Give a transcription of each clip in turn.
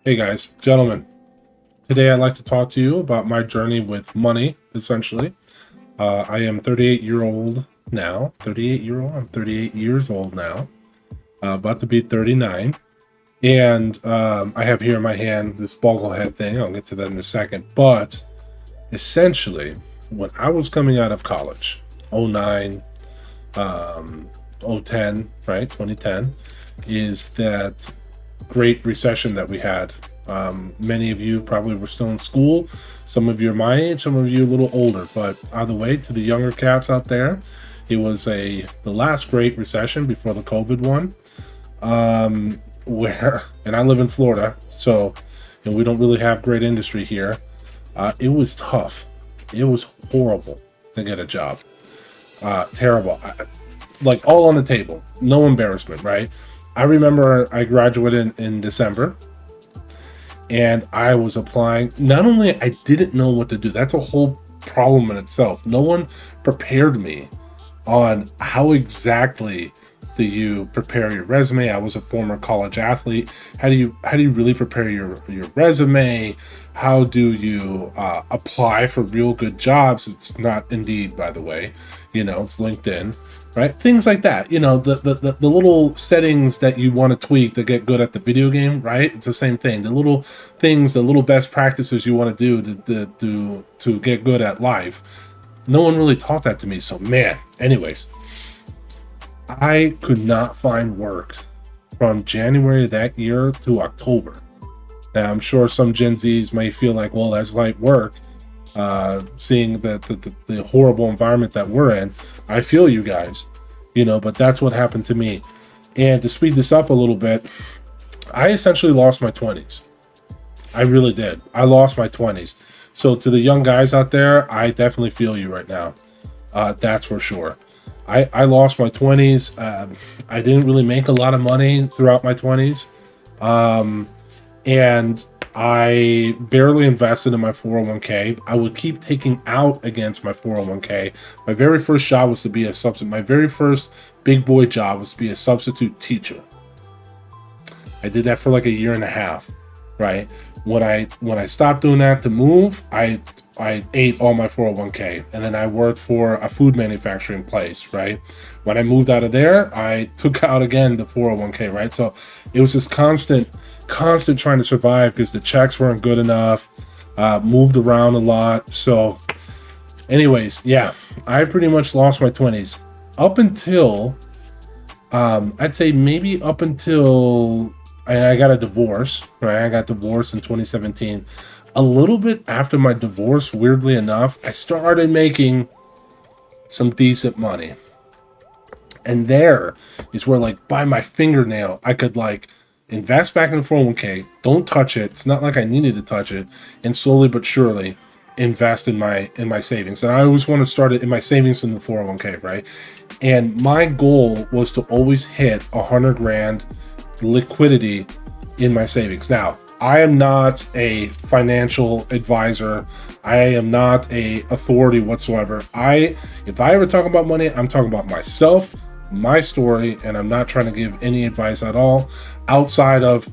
Hey guys, gentlemen. Today I'd like to talk to you about my journey with money, essentially. I am 38-year-old now. 38-year-old? I'm 38 years old now. About to be 39. And I have here in my hand this bogglehead thing. I'll get to that in a second. But essentially, when I was coming out of college, '09, 010, right? 2010, is that great recession that we had. Many of you probably were still in school. Some of you are my age, some of you a little older. But either way, to the younger cats out there, it was the last great recession before the COVID one. Where and I live in Florida, so and we don't really have great industry here. It was tough. It was horrible to get a job. Terrible. Like all on the table. No embarrassment, right? I remember I graduated in December and I was applying. Not only I didn't know what to do. That's a whole problem in itself. No one prepared me on how exactly do you prepare your resume. I was a former college athlete. How do you really prepare your resume? How do you apply for real good jobs? It's not Indeed, by the way. It's LinkedIn, right? Things like that. The little settings that you want to tweak to get good at the video game, right? It's the same thing. The little things, the little best practices you want to do to get good at life. No one really taught that to me. So man, anyways, I could not find work from January of that year to October. Now, I'm sure some Gen Zs may feel like, well, that's light work, seeing the horrible environment that we're in. I feel you guys, but that's what happened to me. And to speed this up a little bit, I essentially lost my 20s. I really did. I lost my 20s. So to the young guys out there, I definitely feel you right now. That's for sure. I lost my 20s. I didn't really make a lot of money throughout my 20s. And I barely invested in my 401k. I would keep taking out against my 401k. My very first job was to be a substitute. My very first big boy job was to be a substitute teacher. I did that for like a year and a half, right? When I stopped doing that to move, I ate all my 401k, and then I worked for a food manufacturing place, right? When I moved out of there, I took out again the 401k, right? So it was just constant trying to survive because the checks weren't good enough. Moved around a lot. So anyways, yeah, I pretty much lost my 20s up until I'd say maybe up until I got a divorce, right? I got divorced in 2017. A little bit after my divorce, weirdly enough, I started making some decent money. And there is where, like, by my fingernail, I could, like, invest back in the 401k. Don't touch it. It's not like I needed to touch it. And slowly but surely invest in my savings. And I always want to start it in my savings in the 401k, right? And my goal was to always hit 100 grand liquidity in my savings. Now, I am not a financial advisor. I am not a authority whatsoever. If I ever talk about money, I'm talking about myself, my story, and I'm not trying to give any advice at all outside of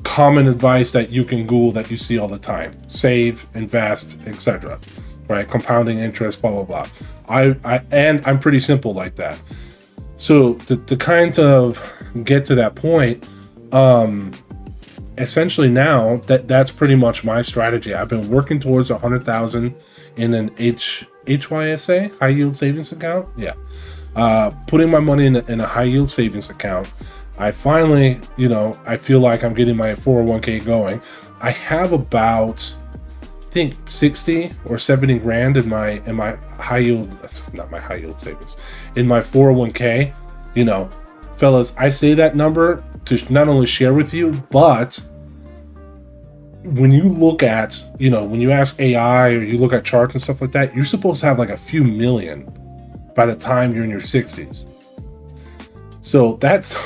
common advice that you can Google that you see all the time. Save, invest, etc. Right? Compounding interest, blah blah blah. I'm pretty simple like that. So to kind of get to that point, essentially now that's pretty much my strategy. I've been working towards 100,000 in an HYSA, high yield savings account. Yeah, putting my money in a high yield savings account. I finally, I feel like I'm getting my 401k going. I have about, I think 60 or 70 grand in my high yield, not my high yield savings, in my 401k. Fellas, I say that number to not only share with you, but when you look at, when you ask AI or you look at charts and stuff like that, you're supposed to have like a few million by the time you're in your 60s. So that's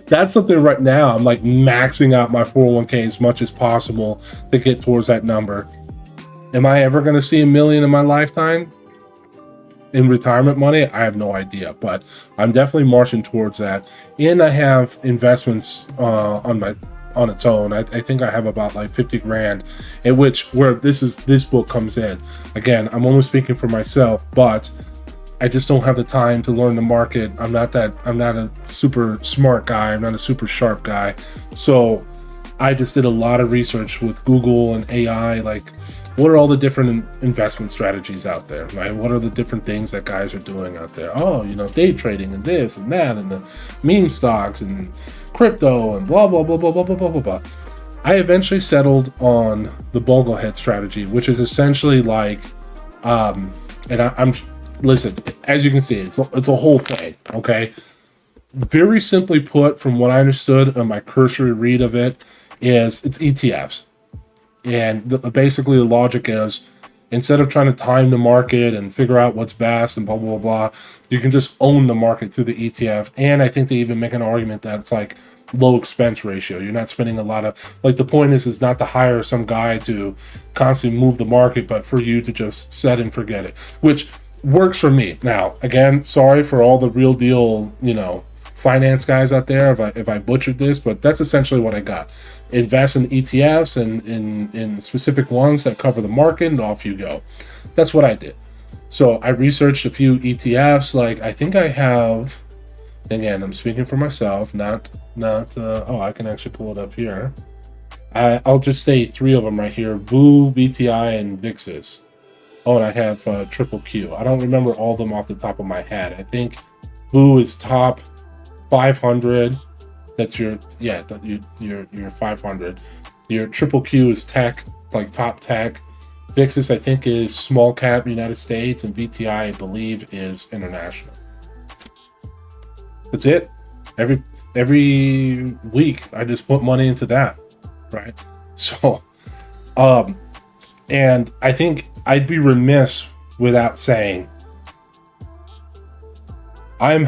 that's something right now. I'm like maxing out my 401k as much as possible to get towards that number. Am I ever going to see $1 million in my lifetime in retirement money? I have no idea, but I'm definitely marching towards that. And I have investments on on its own. I think I have about like 50 grand, in which where this book comes in. Again, I'm only speaking for myself, but I just don't have the time to learn the market. I'm not a super smart guy. I'm not a super sharp guy. So I just did a lot of research with Google and AI, like what are all the different investment strategies out there, right? What are the different things that guys are doing out there? Oh, day trading and this and that and the meme stocks and crypto and blah, blah, blah, blah, blah, blah, blah, blah, blah. I eventually settled on the Boglehead strategy, which is essentially like, I'm listen, as you can see, it's a whole thing, okay? Very simply put, from what I understood on my cursory read of it, is it's ETFs. And basically the logic is, instead of trying to time the market and figure out what's best and blah, blah, blah, you can just own the market through the ETF. And I think they even make an argument that it's like low expense ratio. You're not spending a lot of, like, the point is not to hire some guy to constantly move the market, but for you to just set and forget it, which works for me. Now, again, sorry for all the real deal, finance guys out there if I butchered this, but that's essentially what I got. Invest in ETFs and in specific ones that cover the market, and off you go. That's what I did. So I researched a few ETFs. Like, I think I have, again, I'm speaking for myself, not I can actually pull it up here. I'll just say 3 of them right here: VOO, BTI, and VIXIS. Oh, and I have Triple Q. I don't remember all of them off the top of my head. I think VOO is top 500. That's your 500. Your Triple Q is tech, like top tech. VIXIS, I think, is small cap United States, and VTI, I believe, is international. That's it. Every week, I just put money into that, right? So, and I think I'd be remiss without saying I'm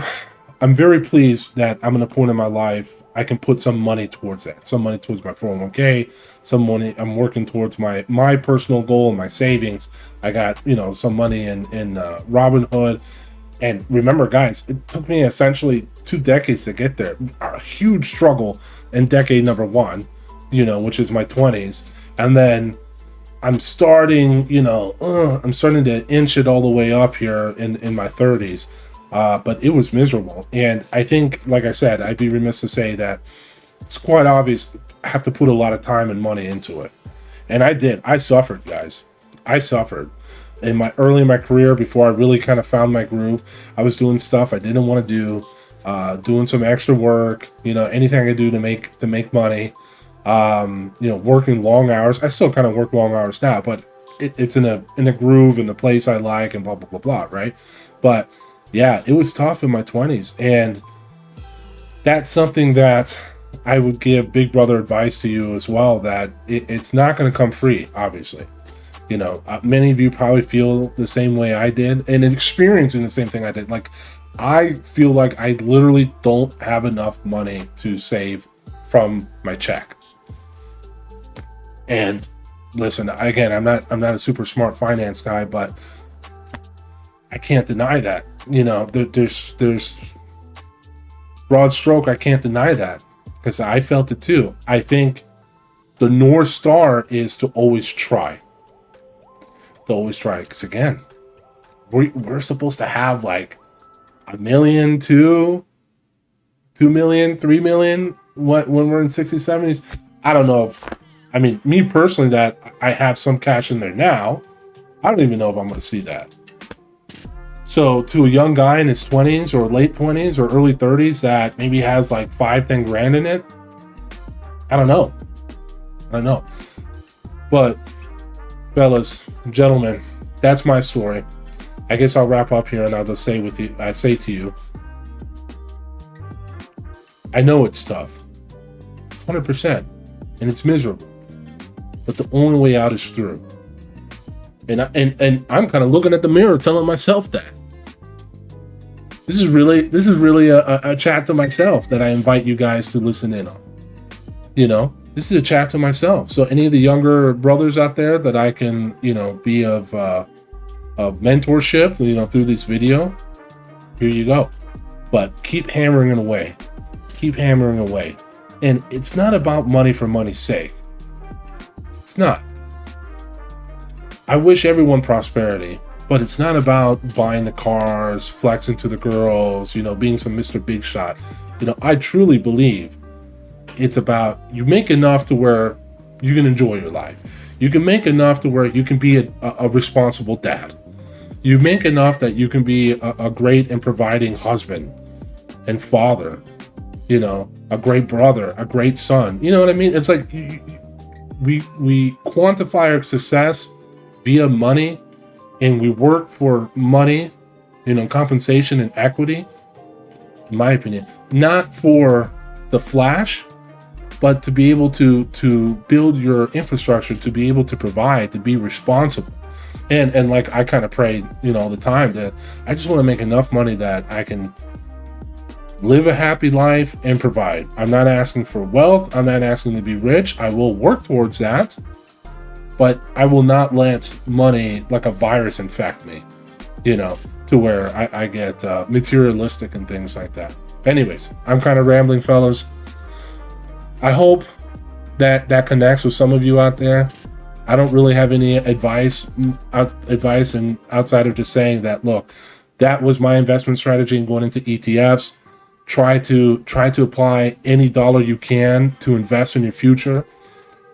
very pleased that I'm in a point in my life I can put some money towards that. Some money towards my 401k, some money I'm working towards my personal goal and my savings. I got, some money in Robinhood. And remember, guys, it took me essentially 2 decades to get there. A huge struggle in decade number 1, which is my 20s. And then I'm starting to inch it all the way up here in my 30s. But it was miserable. And I think, like I said, I'd be remiss to say that it's quite obvious I have to put a lot of time and money into it. And I did. I suffered, guys. I suffered. Early in my career, before I really kind of found my groove, I was doing stuff I didn't want to do, doing some extra work, anything I could do to make money, working long hours. I still kind of work long hours now, but it's in a groove, in a place I like, and blah, blah, blah, blah, right? But yeah, it was tough in my 20s. And that's something that I would give big brother advice to you as well, that it's not going to come free, obviously. Many of you probably feel the same way I did, and experiencing the same thing I did. Like, I feel like I literally don't have enough money to save from my check. And listen, again, I'm not a super smart finance guy, but I can't deny that. There's broad stroke. I can't deny that, because I felt it too. I think the North Star is to always try. Because again, we're supposed to have like $1 million, 2 million, 3 million when we're in 60s, 70s. I don't know me personally, that I have some cash in there now, I don't even know if I'm going to see that. So to a young guy in his 20s or late 20s or early 30s that maybe has like 5-10 grand in it, I don't know. But fellas, gentlemen, that's my story. I guess I'll wrap up here, and I'll just say to you, I know it's tough, 100%, and it's miserable, but the only way out is through. And I'm kind of looking at the mirror, telling myself that. This is really a chat to myself that I invite you guys to listen in on. This is a chat to myself. So any of the younger brothers out there that I can, be of mentorship, through this video, here you go. But keep hammering away. And it's not about money for money's sake. It's not. I wish everyone prosperity, but it's not about buying the cars, flexing to the girls, being some Mr. Big Shot. I truly believe it's about you make enough to where you can enjoy your life. You can make enough to where you can be a responsible dad. You make enough that you can be a great and providing husband and father, a great brother, a great son. You know what I mean? It's like we quantify our success via money, and we work for money, compensation and equity, in my opinion, not for the flash, but to be able to build your infrastructure, to be able to provide, to be responsible. And like I kind of pray, all the time that I just want to make enough money that I can live a happy life and provide. I'm not asking for wealth. I'm not asking to be rich. I will work towards that, but I will not let money like a virus infect me, to where I get materialistic and things like that. Anyways, I'm kind of rambling, fellas. I hope that connects with some of you out there. I don't really have any advice and outside of just saying that, look, that was my investment strategy in going into ETFs. Try to apply any dollar you can to invest in your future.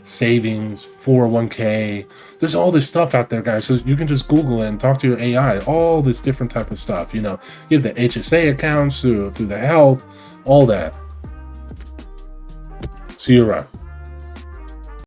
Savings, 401k. There's all this stuff out there, guys. So you can just Google it and talk to your AI. All this different type of stuff. You have the HSA accounts through the health, all that. See you around.